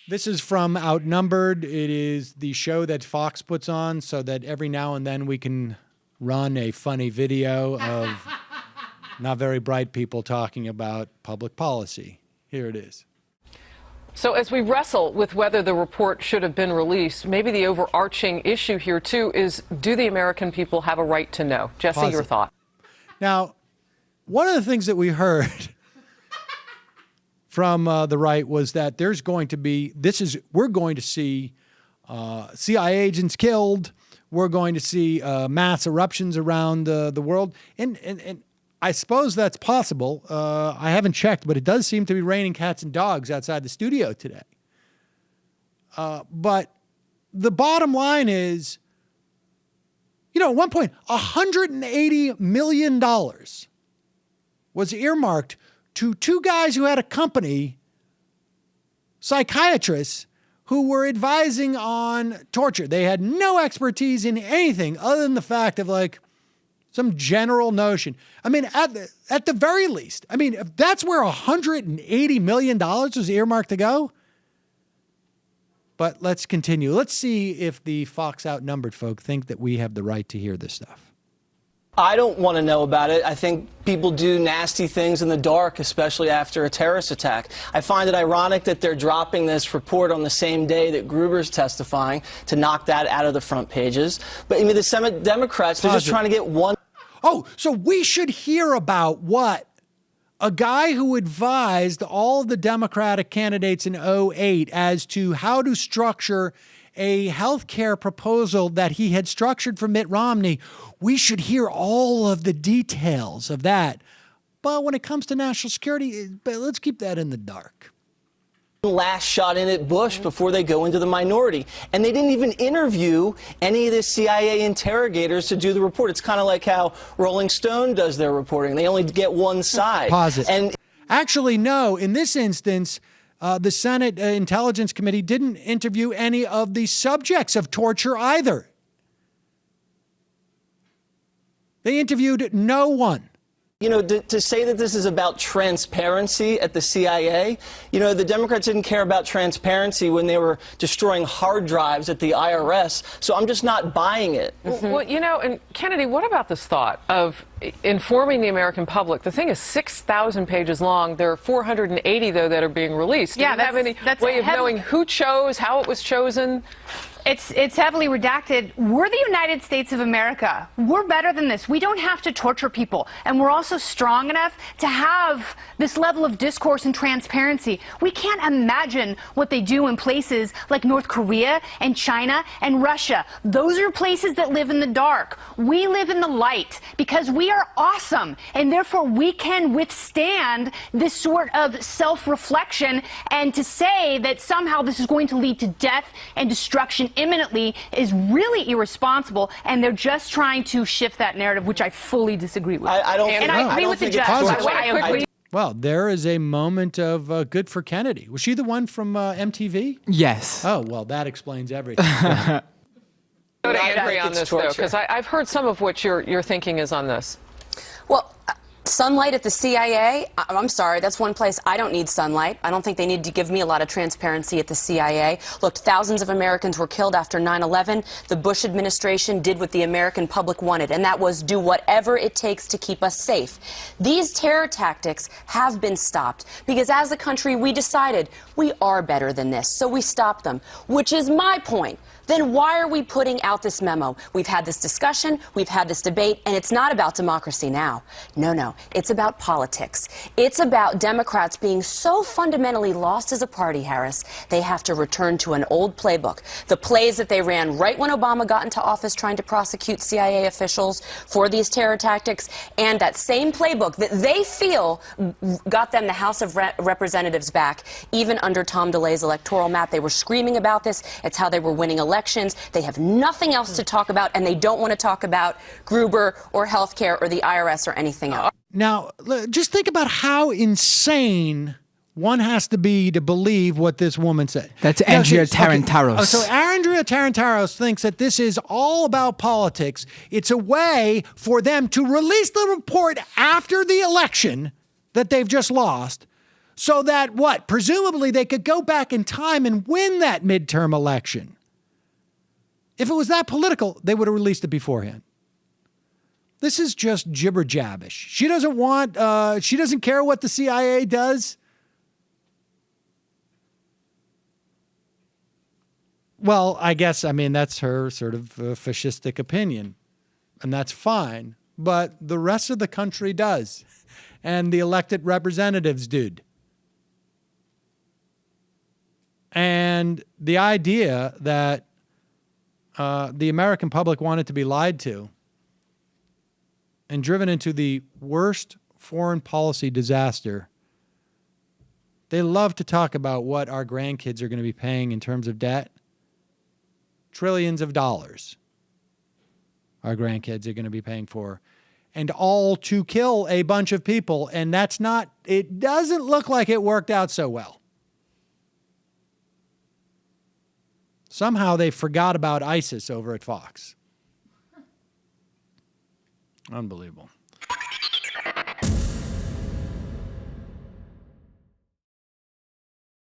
This is from Outnumbered. It is the show that Fox puts on so that every now and then we can run a funny video of not very bright people talking about public policy. Here it is. So as we wrestle with whether the report should have been released, maybe the overarching issue here, too, is do the American people have a right to know? Jesse, your thought. Now, one of the things that we heard from the right was that there's going to be, we're going to see CIA agents killed. We're going to see mass eruptions around the world. And I suppose that's possible. I haven't checked, but it does seem to be raining cats and dogs outside the studio today. But the bottom line is, at one point, $180 million was earmarked to two guys who had a company, psychiatrists, who were advising on torture. They had no expertise in anything other than the fact of some general notion. I mean, at the very least, if that's where $180 million was earmarked to go. But let's continue. Let's see if the Fox Outnumbered folk think that we have the right to hear this stuff. I don't want to know about it. I think people do nasty things in the dark, especially after a terrorist attack. I find it ironic that they're dropping this report on the same day that Gruber's testifying to knock that out of the front pages. But the Senate Democrats, they're just trying to get one. Oh, so we should hear about what? A guy who advised all of the Democratic candidates in 2008 as to how to structure a health care proposal that he had structured for Mitt Romney. We should hear all of the details of that. But when it comes to national security, let's keep that in the dark. Last shot in at Bush before they go into the minority. And they didn't even interview any of the CIA interrogators to do the report. It's kind of like how Rolling Stone does their reporting. They only get one side. Pause it. And actually, no, in this instance, the Senate Intelligence Committee didn't interview any of the subjects of torture either. They interviewed no one. To say that this is about transparency at the CIA, the Democrats didn't care about transparency when they were destroying hard drives at the IRS, so I'm just not buying it. Well, and Kennedy, what about this thought of informing the American public? The thing is 6,000 pages long. There are 480, though, that are being released. Yeah, do you have any way of knowing who chose, how it was chosen? It's heavily redacted. We're the United States of America. We're better than this. We don't have to torture people. And we're also strong enough to have this level of discourse and transparency. We can't imagine what they do in places like North Korea and China and Russia. Those are places that live in the dark. We live in the light because we are awesome. And therefore we can withstand this sort of self-reflection. And to say that somehow this is going to lead to death and destruction imminently is really irresponsible, and they're just trying to shift that narrative, which I fully disagree with. I agree with the judge. Well, there is a moment of good for Kennedy. Was she the one from MTV? Yes. Oh, well, that explains everything. Go to Andrea on this, though, because I've heard some of what your thinking is on this. Well, sunlight at the CIA, I'm sorry, that's one place I don't need sunlight. I don't think they need to give me a lot of transparency at the CIA. Look, thousands of Americans were killed after 9/11. The Bush administration did what the American public wanted, and that was do whatever it takes to keep us safe. These terror tactics have been stopped because as a country we decided we are better than this, so we stopped them, which is my point. Then why are we putting out this memo? We've had this discussion, we've had this debate, and it's not about democracy now. No, it's about politics. It's about Democrats being so fundamentally lost as a party, Harris, they have to return to an old playbook. The plays that they ran right when Obama got into office trying to prosecute CIA officials for these terror tactics, and that same playbook that they feel got them the House of Representatives back, even under Tom DeLay's electoral map. They were screaming about this. It's how they were winning elections. They have nothing else to talk about, and they don't want to talk about Gruber or healthcare or the IRS or anything else. Now, just think about how insane one has to be to believe what this woman said. That's Andrea Tantaros. Okay. So Andrea Tantaros thinks that this is all about politics. It's a way for them to release the report after the election that they've just lost so that what? Presumably they could go back in time and win that midterm election. If it was that political, they would have released it beforehand. This is just jibber jabbish. She doesn't care what the CIA does. Well, I guess, that's her sort of fascistic opinion, and that's fine. But the rest of the country does, and the elected representatives did. And the idea that the American public wanted to be lied to and driven into the worst foreign policy disaster. They love to talk about what our grandkids are going to be paying in terms of debt. Trillions of dollars our grandkids are going to be paying for. And all to kill a bunch of people. And it doesn't look like it worked out so well. Somehow they forgot about ISIS over at Fox. Unbelievable.